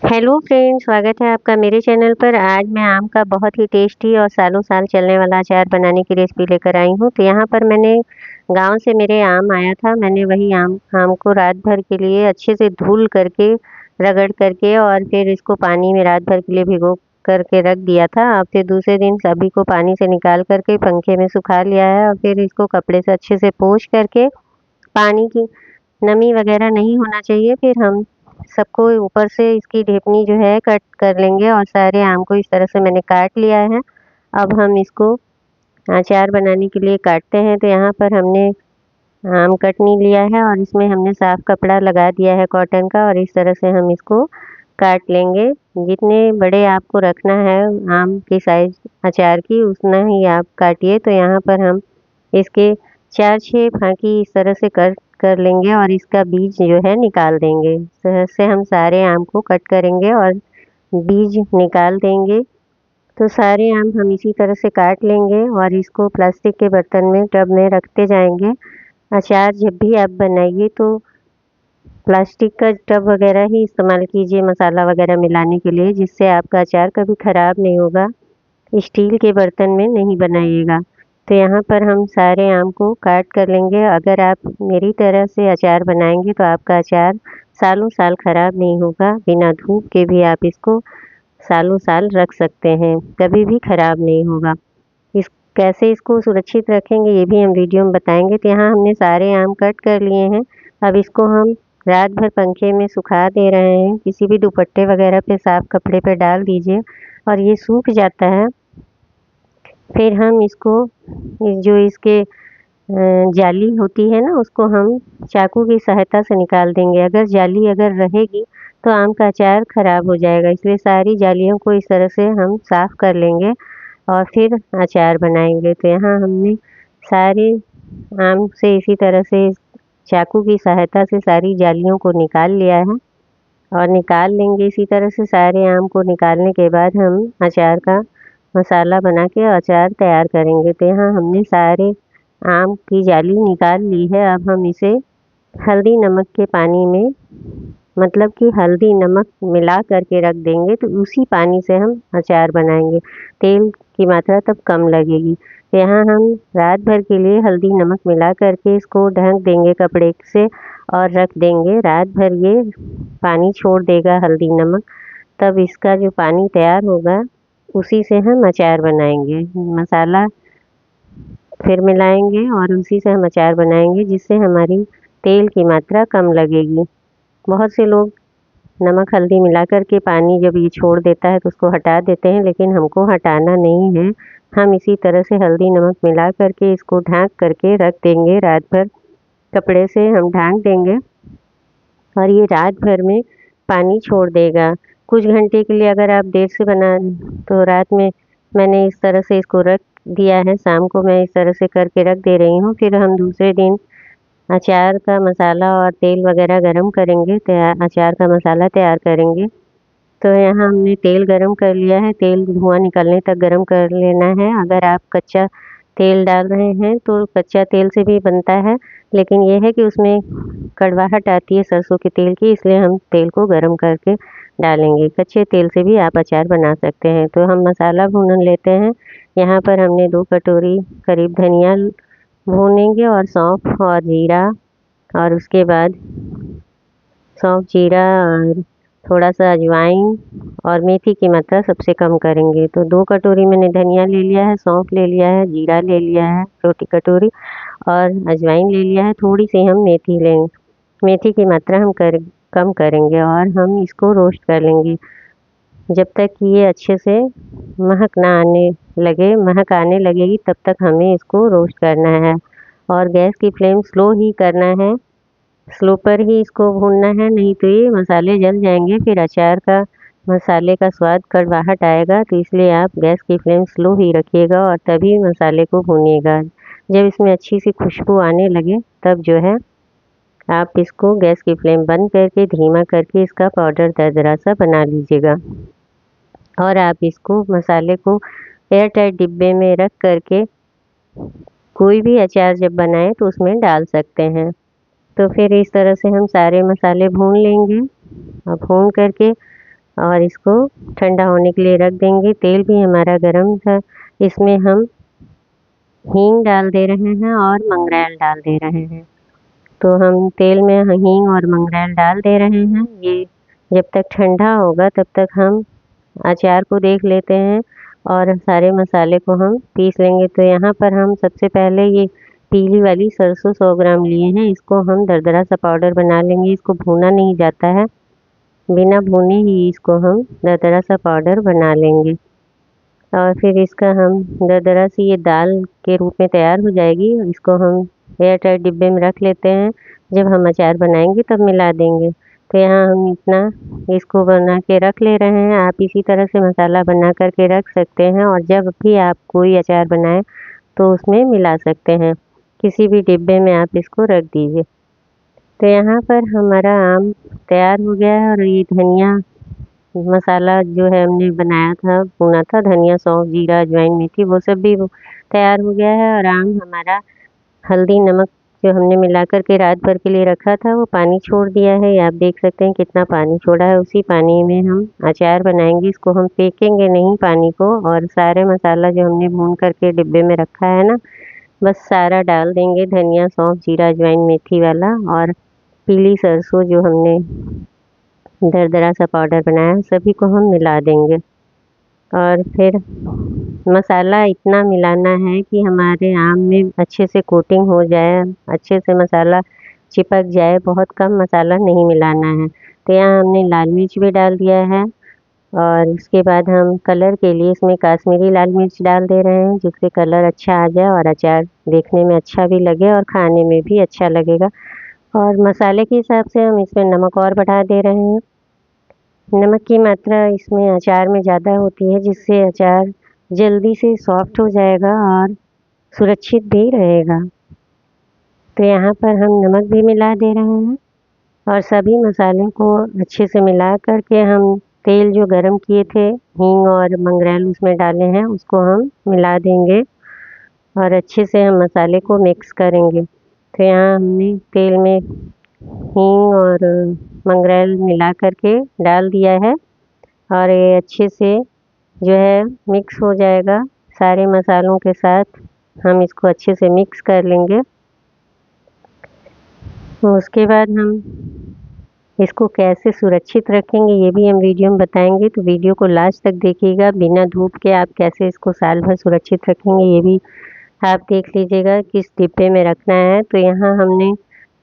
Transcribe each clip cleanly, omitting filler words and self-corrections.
Hello friends, स्वागत है आपका मेरे चैनल पर। आज मैं आम का बहुत ही टेस्टी और सालों साल चलने वाला अचार बनाने की रेसिपी लेकर आई हूँ। तो यहाँ पर मैंने गांव से मेरे आम आया था। मैंने वही आम आम को रात भर के लिए अच्छे से धुल करके, रगड़ करके और फिर इसको पानी में रात भर के लिए भिगो करके रख दिया था। और फिर दूसरे दिन सभी को पानी से निकाल करके पंखे में सुखा लिया है। और फिर इसको कपड़े से अच्छे से पोंछ करके, पानी की नमी वगैरह नहीं होना चाहिए। फिर हम सबको ऊपर से इसकी ढेपनी जो है कट कर लेंगे। और सारे आम को इस तरह से मैंने काट लिया है। अब हम इसको अचार बनाने के लिए काटते हैं। तो यहाँ पर हमने आम कटनी लिया है और इसमें हमने साफ कपड़ा लगा दिया है कॉटन का। और इस तरह से हम इसको काट लेंगे। जितने बड़े आपको रखना है आम की साइज अचार की, उतना ही आप काटिए। तो यहाँ पर हम इसके 4-6 फांकी इस तरह से कर कर लेंगे और इसका बीज जो है निकाल देंगे। इस तरह से हम सारे आम को कट करेंगे और बीज निकाल देंगे। तो सारे आम हम इसी तरह से काट लेंगे और इसको प्लास्टिक के बर्तन में, टब में रखते जाएंगे। अचार जब भी आप बनाइए तो प्लास्टिक का टब वगैरह ही इस्तेमाल कीजिए मसाला वगैरह मिलाने के लिए, जिससे आपका अचार कभी ख़राब नहीं होगा। स्टील के बर्तन में नहीं बनाइएगा। तो यहाँ पर हम सारे आम को काट कर लेंगे। अगर आप मेरी तरह से अचार बनाएंगे तो आपका अचार सालों साल ख़राब नहीं होगा। बिना धूप के भी आप इसको सालों साल रख सकते हैं, कभी भी ख़राब नहीं होगा। इस कैसे इसको सुरक्षित रखेंगे ये भी हम वीडियो में बताएंगे। तो यहाँ हमने सारे आम कट कर लिए हैं। अब इसको हम रात भर पंखे में सुखा दे रहे हैं। किसी भी दुपट्टे वगैरह पे, साफ कपड़े पे डाल दीजिए और ये सूख जाता है। फिर हम इसको जो इसके जाली होती है ना, उसको हम चाकू की सहायता से निकाल देंगे। अगर जाली अगर रहेगी तो आम का अचार ख़राब हो जाएगा। इसलिए सारी जालियों को इस तरह से हम साफ़ कर लेंगे और फिर अचार बनाएंगे। तो यहाँ हमने सारे आम से इसी तरह से चाकू की सहायता से सारी जालियों को निकाल लिया है और निकाल लेंगे। इसी तरह से सारे आम को निकालने के बाद हम अचार का मसाला बना के अचार तैयार करेंगे। तो यहाँ हमने सारे आम की जाली निकाल ली है। अब हम इसे हल्दी नमक के पानी में, मतलब कि हल्दी नमक मिला करके रख देंगे। तो उसी पानी से हम अचार बनाएंगे। तेल की मात्रा तब कम लगेगी। तो यहाँ हम रात भर के लिए हल्दी नमक मिला करके इसको ढक देंगे कपड़े से और रख देंगे। रात भर ये पानी छोड़ देगा हल्दी नमक। तब इसका जो पानी तैयार होगा उसी से हम अचार बनाएंगे। मसाला फिर मिलाएंगे और उसी से हम अचार बनाएंगे, जिससे हमारी तेल की मात्रा कम लगेगी। बहुत से लोग नमक हल्दी मिला कर के पानी जब ये छोड़ देता है तो उसको हटा देते हैं, लेकिन हमको हटाना नहीं है। हम इसी तरह से हल्दी नमक मिला करके इसको ढक करके रख देंगे। रात भर कपड़े से हम ढक देंगे और ये रात भर में पानी छोड़ देगा। कुछ घंटे के लिए अगर आप देर से बना तो रात में मैंने इस तरह से इसको रख दिया है। शाम को मैं इस तरह से करके रख दे रही हूँ। फिर हम दूसरे दिन अचार का मसाला और तेल वगैरह गरम करेंगे, तैयार अचार का मसाला तैयार करेंगे। तो यहाँ हमने तेल गरम कर लिया है। तेल धुआं निकलने तक गरम कर लेना है। अगर आप कच्चा तेल डाल रहे हैं तो कच्चा तेल से भी बनता है, लेकिन ये है कि उसमें कड़वाहट आती है सरसों के तेल की, इसलिए हम तेल को गरम करके डालेंगे। कच्चे तेल से भी आप अचार बना सकते हैं। तो हम मसाला भून लेते हैं। यहाँ पर हमने 2 कटोरी करीब धनिया भूनेंगे और सौंफ और जीरा, और उसके बाद सौंफ जीरा और थोड़ा सा अजवाइन और मेथी की मात्रा सबसे कम करेंगे। तो 2 कटोरी मैंने धनिया ले लिया है, सौंफ ले लिया है, जीरा ले लिया है छोटी कटोरी और अजवाइन ले लिया है। थोड़ी सी हम मेथी लेंगे। मेथी की मात्रा हम कम करेंगे और हम इसको रोस्ट कर लेंगे जब तक कि ये अच्छे से महक आने लगेगी तब तक हमें इसको रोस्ट करना है। और गैस की फ्लेम स्लो ही करना है, स्लो पर ही इसको भूनना है, नहीं तो ये मसाले जल जाएंगे। फिर अचार का मसाले का स्वाद कड़वाहट आएगा। तो इसलिए आप गैस की फ्लेम स्लो ही रखिएगा और तभी मसाले को भूनिएगा। जब इसमें अच्छी सी खुशबू आने लगे तब जो है आप इसको गैस की फ्लेम बंद करके धीमा करके इसका पाउडर दरदरा सा बना लीजिएगा। और आप इसको मसाले को एयर टाइट डिब्बे में रख करके कोई भी अचार जब बनाएं तो उसमें डाल सकते हैं। तो फिर इस तरह से हम सारे मसाले भून लेंगे और भून करके और इसको ठंडा होने के लिए रख देंगे। तेल भी हमारा गरम था, इसमें हम हींग डाल दे रहे हैं और मंगरेल डाल दे रहे हैं। तो हम तेल में हींग और मंगरेल डाल दे रहे हैं। ये जब तक ठंडा होगा तब तक हम अचार को देख लेते हैं और सारे मसाले को हम पीस लेंगे। तो यहाँ पर हम सबसे पहले ये पीली वाली सरसों 100 ग्राम लिए हैं, इसको हम दरदरा सा पाउडर बना लेंगे। इसको भूना नहीं जाता है, बिना भुने ही इसको हम दरदरा सा पाउडर बना लेंगे। और फिर इसका हम दरदरा सी ये दाल के रूप में तैयार हो जाएगी। इसको हम एयर टाइट डिब्बे में रख लेते हैं, जब हम अचार बनाएंगे तब मिला देंगे। तो यहाँ हम इतना इसको बना के रख ले रहे हैं। आप इसी तरह से मसाला बना कर के रख सकते हैं और जब भी आप कोई अचार बनाएं तो उसमें मिला सकते हैं। किसी भी डिब्बे में आप इसको रख दीजिए। तो यहाँ पर हमारा आम तैयार हो गया है और ये धनिया मसाला जो है हमने बनाया था, भुना था, धनिया, सौंफ, जीरा, अजवाइन, मेथी, वो सब भी तैयार हो गया है। और आम हमारा हल्दी नमक जो हमने मिला कर के रात भर के लिए रखा था वो पानी छोड़ दिया है। ये आप देख सकते हैं कितना पानी छोड़ा है। उसी पानी में हम अचार बनाएंगे। इसको हम फेंकेंगे नहीं पानी को, और सारे मसाला जो हमने भून करके डिब्बे में रखा है ना, बस सारा डाल देंगे। धनिया, सौंफ, जीरा, अजवाइन, मेथी वाला और पीली सरसों जो हमने दरदरा सा पाउडर बनाया है, सभी को हम मिला देंगे। और फिर मसाला इतना मिलाना है कि हमारे आम में अच्छे से कोटिंग हो जाए, अच्छे से मसाला चिपक जाए। बहुत कम मसाला नहीं मिलाना है। तो यहाँ हमने लाल मिर्च भी डाल दिया है और उसके बाद हम कलर के लिए इसमें काश्मीरी लाल मिर्च डाल दे रहे हैं, जिससे कलर अच्छा आ जाए और अचार देखने में अच्छा भी लगे और खाने में भी अच्छा लगेगा। और मसाले के हिसाब से हम इसमें नमक और बढ़ा दे रहे हैं। नमक की मात्रा इसमें अचार में ज़्यादा होती है, जिससे अचार जल्दी से सॉफ्ट हो जाएगा और सुरक्षित भी रहेगा। तो यहाँ पर हम नमक भी मिला दे रहे हैं और सभी मसालों को अच्छे से मिला कर के हम तेल जो गरम किए थे, हींग और मंगरेल उसमें डाले हैं, उसको हम मिला देंगे और अच्छे से हम मसाले को मिक्स करेंगे। तो यहाँ हमने तेल में हींग और मंगरेल मिला कर के डाल दिया है और ये अच्छे से जो है मिक्स हो जाएगा सारे मसालों के साथ। हम इसको अच्छे से मिक्स कर लेंगे। तो उसके बाद हम इसको कैसे सुरक्षित रखेंगे ये भी हम वीडियो में बताएंगे। तो वीडियो को लास्ट तक देखिएगा। बिना धूप के आप कैसे इसको साल भर सुरक्षित रखेंगे ये भी आप देख लीजिएगा किस डिब्बे में रखना है। तो यहाँ हमने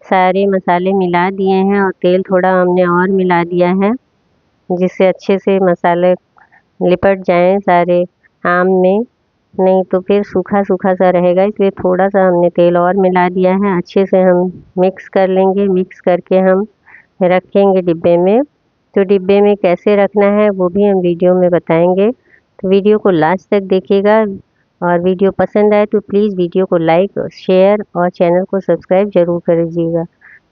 सारे मसाले मिला दिए हैं और तेल थोड़ा हमने और मिला दिया है, जिससे अच्छे से मसाले लिपट जाएं सारे आम में, नहीं तो फिर सूखा सूखा सा रहेगा। इसलिए थोड़ा सा हमने तेल और मिला दिया है। अच्छे से हम मिक्स कर लेंगे। मिक्स करके हम रखेंगे डिब्बे में। तो डिब्बे में कैसे रखना है वो भी हम वीडियो में बताएंगे। तो वीडियो को लास्ट तक देखिएगा और वीडियो पसंद आए तो प्लीज़ वीडियो को लाइक और शेयर और चैनल को सब्सक्राइब ज़रूर कर दीजिएगा।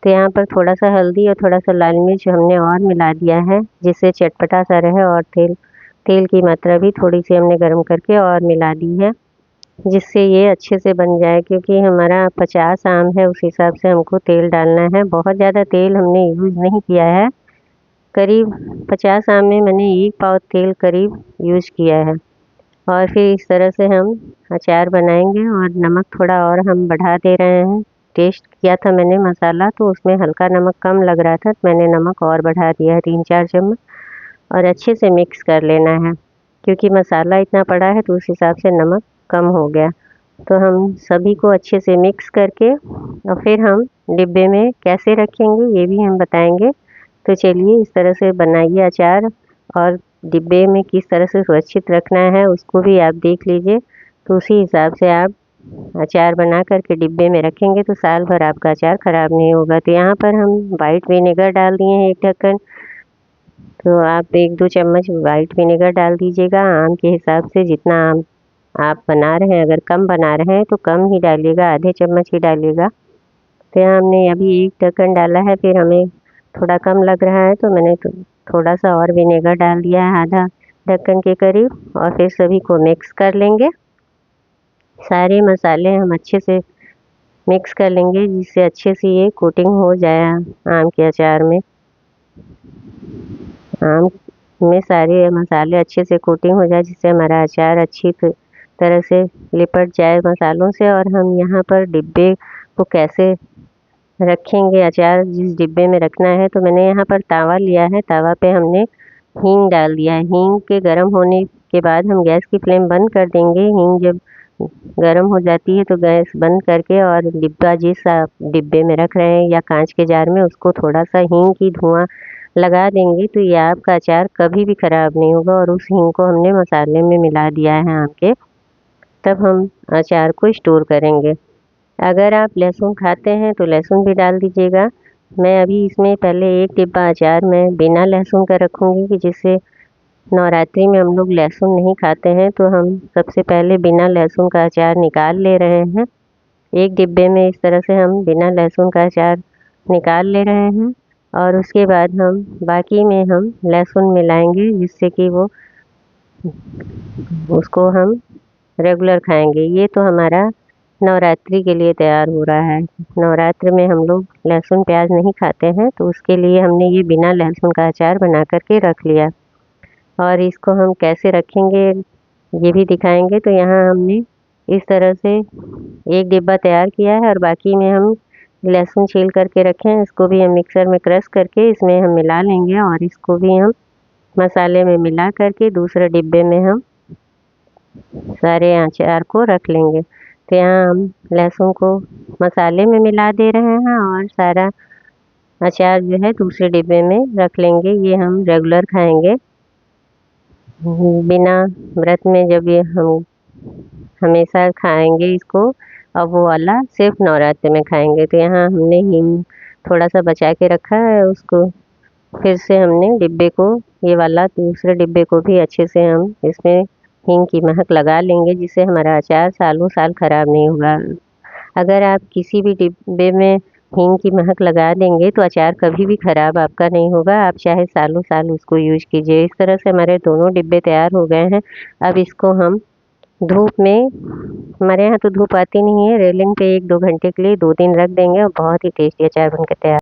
तो यहाँ पर थोड़ा सा हल्दी और थोड़ा सा लाल मिर्च हमने और मिला दिया है, जिससे चटपटा सा रहे। और तेल की मात्रा भी थोड़ी सी हमने गर्म करके और मिला दी है, जिससे ये अच्छे से बन जाए। क्योंकि हमारा 50 आम है, उस हिसाब से हमको तेल डालना है। बहुत ज़्यादा तेल हमने यूज़ नहीं किया है। करीब 50 आम में मैंने 1 पाव तेल करीब यूज़ किया है। और फिर इस तरह से हम अचार बनाएंगे। और नमक थोड़ा और हम बढ़ा दे रहे हैं। टेस्ट किया था मैंने मसाला, तो उसमें हल्का नमक कम लग रहा था, तो मैंने नमक और बढ़ा दिया है 3-4 चम्मच। और अच्छे से मिक्स कर लेना है, क्योंकि मसाला इतना पड़ा है तो उस हिसाब से नमक कम हो गया। तो हम सभी को अच्छे से मिक्स करके और फिर हम डिब्बे में कैसे रखेंगे ये भी हम बताएंगे। तो चलिए इस तरह से बनाइए अचार, और डिब्बे में किस तरह से सुरक्षित रखना है उसको भी आप देख लीजिए। तो उसी हिसाब से आप अचार बना कर के डिब्बे में रखेंगे तो साल भर आपका अचार ख़राब नहीं होगा। तो यहाँ पर हम वाइट विनेगर डाल दिए हैं 1 ढक्कन। तो आप 1-2 चम्मच वाइट विनेगर डाल दीजिएगा आम के हिसाब से। जितना आम आप बना रहे हैं, अगर कम बना रहे हैं तो कम ही डालिएगा, आधे चम्मच ही डालिएगा। तो यहाँ हमने अभी 1 ढक्कन डाला है, फिर हमें थोड़ा कम लग रहा है तो मैंने थोड़ा सा और विनेगर डाल दिया है, आधा ढक्कन के करीब। और फिर सभी को मिक्स कर लेंगे। सारे मसाले हम अच्छे से मिक्स कर लेंगे, जिससे अच्छे से ये कोटिंग हो जाए आम के अचार में। आम में सारे मसाले अच्छे से कोटिंग हो जाए, जिससे हमारा अचार अच्छी तरह से लिपट जाए मसालों से। और हम यहाँ पर डिब्बे को कैसे रखेंगे, अचार जिस डिब्बे में रखना है, तो मैंने यहाँ पर तवा लिया है। तवा पे हमने हींग डाल दिया है। हींग के गर्म होने के बाद हम गैस की फ्लेम बंद कर देंगे। हींग जब गर्म हो जाती है तो गैस बंद करके और डिब्बा जिस आप डिब्बे में रख रहे हैं या कांच के जार में, उसको थोड़ा सा हींग की धुआं लगा देंगे तो ये आपका अचार कभी भी ख़राब नहीं होगा। और उस हींग को हमने मसाले में मिला दिया है आम के। तब हम अचार को स्टोर करेंगे। अगर आप लहसुन खाते हैं तो लहसुन भी डाल दीजिएगा। मैं अभी इसमें पहले एक डिब्बा अचार मैं बिना लहसुन का रखूँगी कि जिससे नवरात्रि में हम लोग लहसुन नहीं खाते हैं, तो हम सबसे पहले बिना लहसुन का अचार निकाल ले रहे हैं। एक डिब्बे में इस तरह से हम बिना लहसुन का अचार निकाल ले रहे हैं और उसके बाद हम बाकी में हम लहसुन मिलाएंगे, जिससे कि वो उसको हम रेगुलर खाएंगे। ये तो हमारा नवरात्रि के लिए तैयार हो रहा है। नवरात्र में हम लोग लहसुन प्याज नहीं खाते हैं, तो उसके लिए हमने ये बिना लहसुन का अचार बना कर के रख लिया। और इसको हम कैसे रखेंगे ये भी दिखाएंगे। तो यहाँ हमने इस तरह से एक डिब्बा तैयार किया है और बाकी में हम लहसुन छील करके रखे हैं। इसको भी हम मिक्सर में क्रश करके इसमें हम मिला लेंगे और इसको भी हम मसाले में मिला करके दूसरे डिब्बे में हम सारे अचार को रख लेंगे। तो यहाँ हम लहसुन को मसाले में मिला दे रहे हैं और सारा अचार जो है दूसरे डिब्बे में रख लेंगे। ये हम रेगुलर खाएंगे बिना व्रत में। जब ये हम हमेशा खाएंगे इसको, और वो वाला सिर्फ नवरात्र में खाएंगे। तो यहाँ हमने हींग थोड़ा सा बचा के रखा है, उसको फिर से हमने डिब्बे को, ये वाला दूसरे डिब्बे को भी अच्छे से हम इसमें हींग की महक लगा लेंगे, जिससे हमारा अचार सालों साल ख़राब नहीं होगा। अगर आप किसी भी डिब्बे में हींग की महक लगा देंगे तो अचार कभी भी ख़राब आपका नहीं होगा। आप चाहे सालों साल उसको यूज कीजिए। इस तरह से हमारे दोनों डिब्बे तैयार हो गए हैं। अब इसको हम धूप में, हमारे यहाँ तो धूप आती नहीं है, रेलिंग पे 1-2 घंटे के लिए 2 दिन रख देंगे और बहुत ही टेस्टी अचार बनकर तैयार।